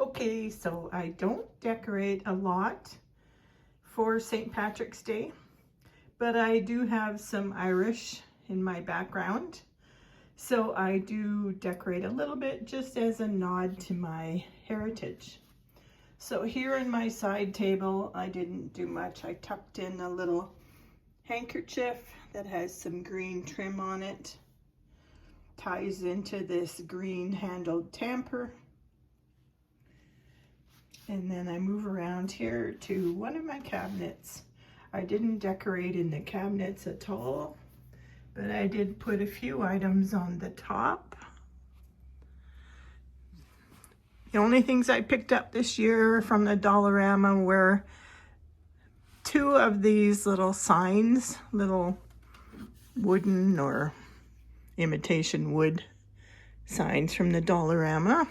Okay, so I don't decorate a lot for St. Patrick's Day, but I do have some Irish in my background. So I do decorate a little bit just as a nod to my heritage. So here in my side table, I didn't do much. I tucked in a little handkerchief that has some green trim on it. Ties into this green handled tamper. And then I move around here to one of my cabinets. I didn't decorate in the cabinets at all, but I did put a few items on the top. The only things I picked up this year from the Dollarama were two of these little signs, little wooden or imitation wood signs from the Dollarama.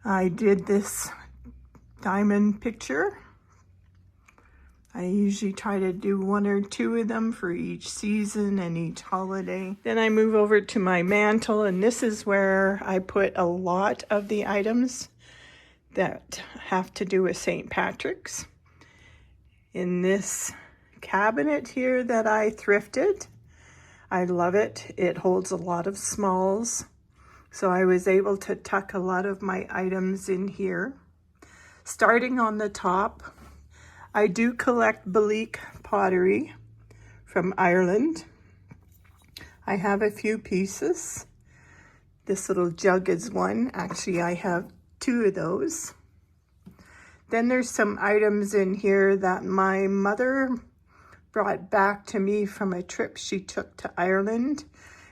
I did this diamond picture. I usually try to do one or two of them for each season and each holiday. Then I move over to my mantle, and this is where I put a lot of the items that have to do with St. Patrick's. In this cabinet here that I thrifted, I love it. It holds a lot of smalls. So I was able to tuck a lot of my items in here. Starting on the top, I do collect Belleek pottery from Ireland. I have a few pieces. This little jug is one. Actually, I have two of those. Then there's some items in here that my mother brought back to me from a trip she took to Ireland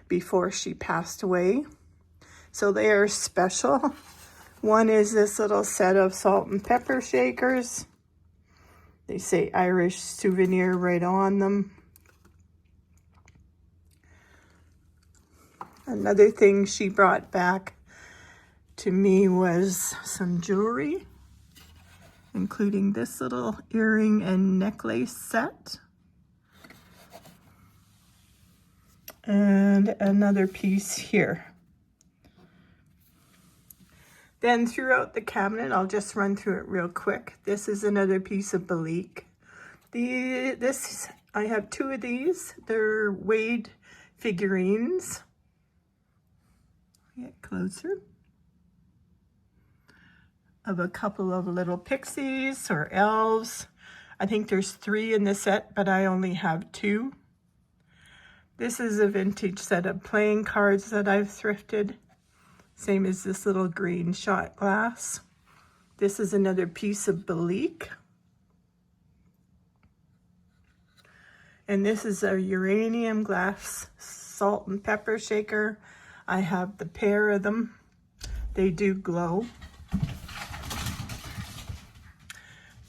before she passed away. So they are special. One is this little set of salt and pepper shakers. They say Irish souvenir right on them. Another thing she brought back to me was some jewelry, including this little earring and necklace set. And another piece here. Then throughout the cabinet, I'll just run through it real quick. This is another piece of Belleek. I have two of these. They're weighed figurines. Get closer. Of a couple of little pixies or elves. I think there's 3 in the set, but I only have 2. This is a vintage set of playing cards that I've thrifted. Same as this little green shot glass. This is another piece of Belleek. And this is a uranium glass salt and pepper shaker. I have the pair of them. They do glow.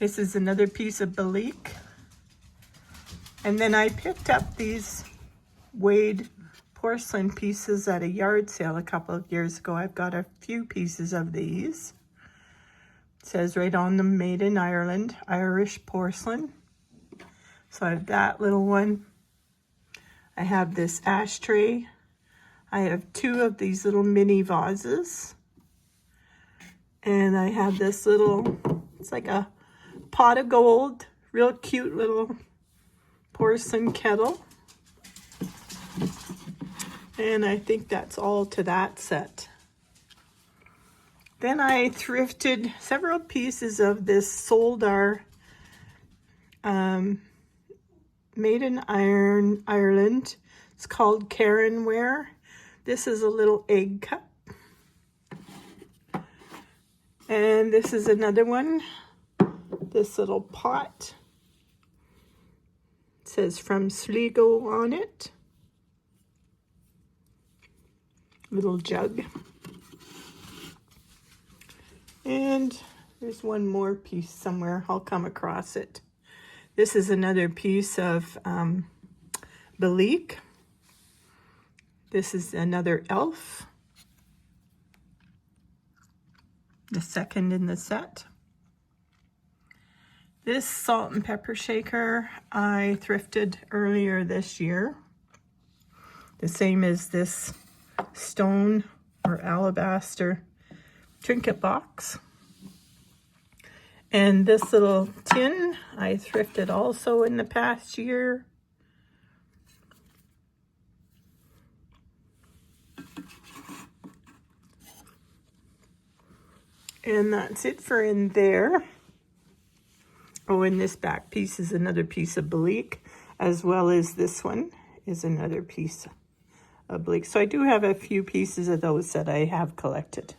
This is another piece of Belleek. And then I picked up these weighed porcelain pieces at a yard sale a couple of years ago. I've got a few pieces of these. It says right on them, made in Ireland, Irish porcelain. So I have that little one. I have this ashtray. I have 2 of these little mini vases. And I have this little, it's like a pot of gold, real cute little porcelain kettle. And I think that's all to that set. Then I thrifted several pieces of this Soldar made in Ireland. It's called Carenware. This is a little egg cup. And this is another one. This little pot. It says from Sligo on it. Little jug. And there's one more piece somewhere. I'll come across it. This is another piece of Belleek. This is another elf. The second in the set. This salt and pepper shaker I thrifted earlier this year. The same as this stone or alabaster trinket box. And this little tin I thrifted also in the past year. And that's it for in there. Oh, and this back piece is another piece of bleak, as well as this one is another piece of bleak. So I do have a few pieces of those that I have collected.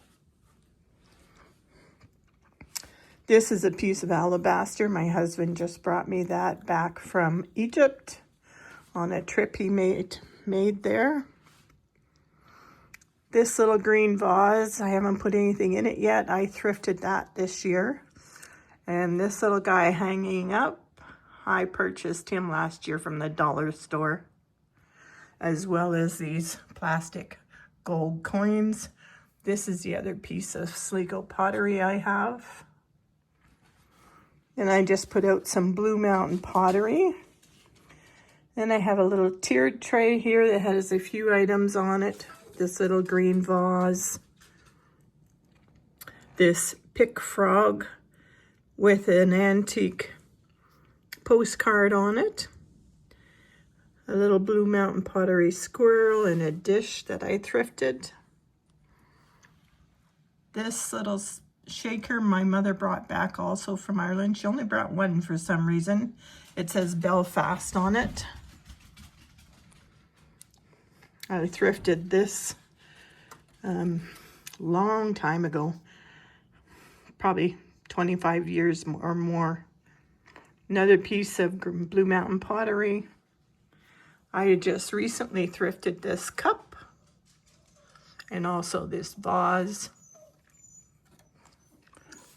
This is a piece of alabaster. My husband just brought me that back from Egypt on a trip he made there. This little green vase, I haven't put anything in it yet. I thrifted that this year. And this little guy hanging up, I purchased him last year from the dollar store, as well as these plastic gold coins. This is the other piece of Sligo pottery I have. And I just put out some Blue Mountain pottery. Then I have a little tiered tray here that has a few items on it. This little green vase. This pick frog with an antique postcard on it. A little Blue Mountain pottery squirrel and a dish that I thrifted. This little shaker my mother brought back also from Ireland. She only brought one for some reason. It says Belfast on it. I thrifted this long time ago, probably 25 years or more. Another piece of Blue Mountain pottery. I had just recently thrifted this cup and also this vase.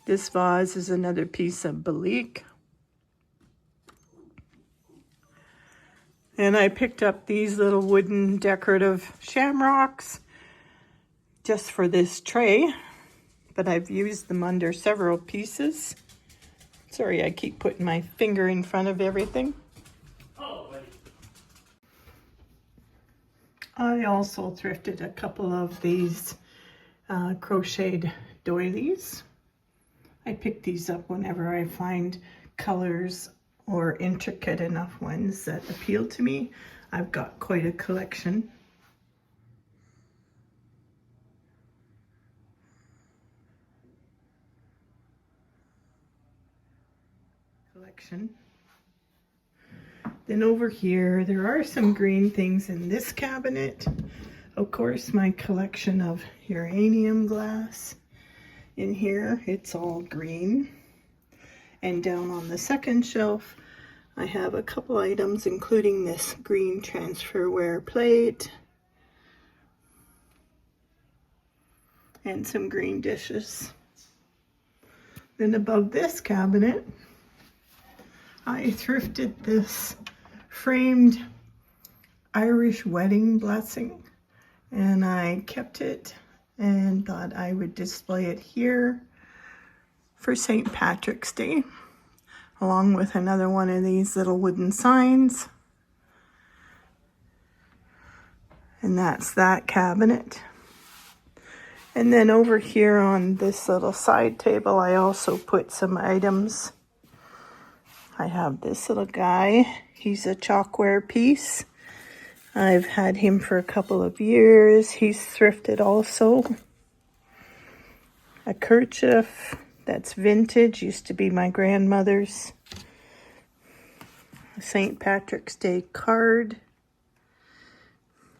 This vase is another piece of Balik. And I picked up these little wooden decorative shamrocks just for this tray, but I've used them under several pieces. Sorry, I keep putting my finger in front of everything. I also thrifted a couple of these crocheted doilies. I pick these up whenever I find colors or intricate enough ones that appeal to me. I've got quite a collection. Then over here, there are some green things in this cabinet. Of course, my collection of uranium glass. In here, it's all green. And down on the second shelf, I have a couple items, including this green transferware plate and some green dishes. Then above this cabinet, I thrifted this framed Irish wedding blessing, and I kept it and thought I would display it here for St. Patrick's Day, along with another one of these little wooden signs. And that's that cabinet. And then over here on this little side table, I also put some items. I have this little guy. He's a chalkware piece. I've had him for a couple of years. He's thrifted also. A kerchief that's vintage, used to be my grandmother's. A St. Patrick's Day card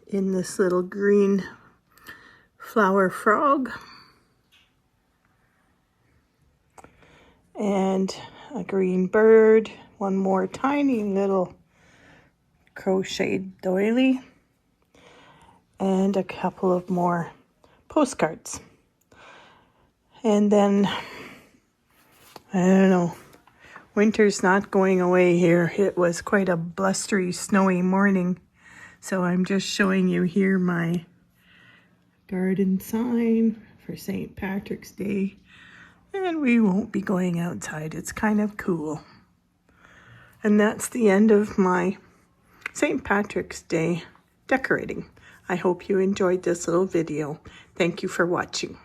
in this little green flower frog. And a green bird, one more tiny little crocheted doily, and a couple of more postcards. And then, I don't know, winter's not going away here. It was quite a blustery, snowy morning, so I'm just showing you here my garden sign for St. Patrick's Day. And we won't be going outside. It's kind of cool. And that's the end of my St. Patrick's Day decorating. I hope you enjoyed this little video. Thank you for watching.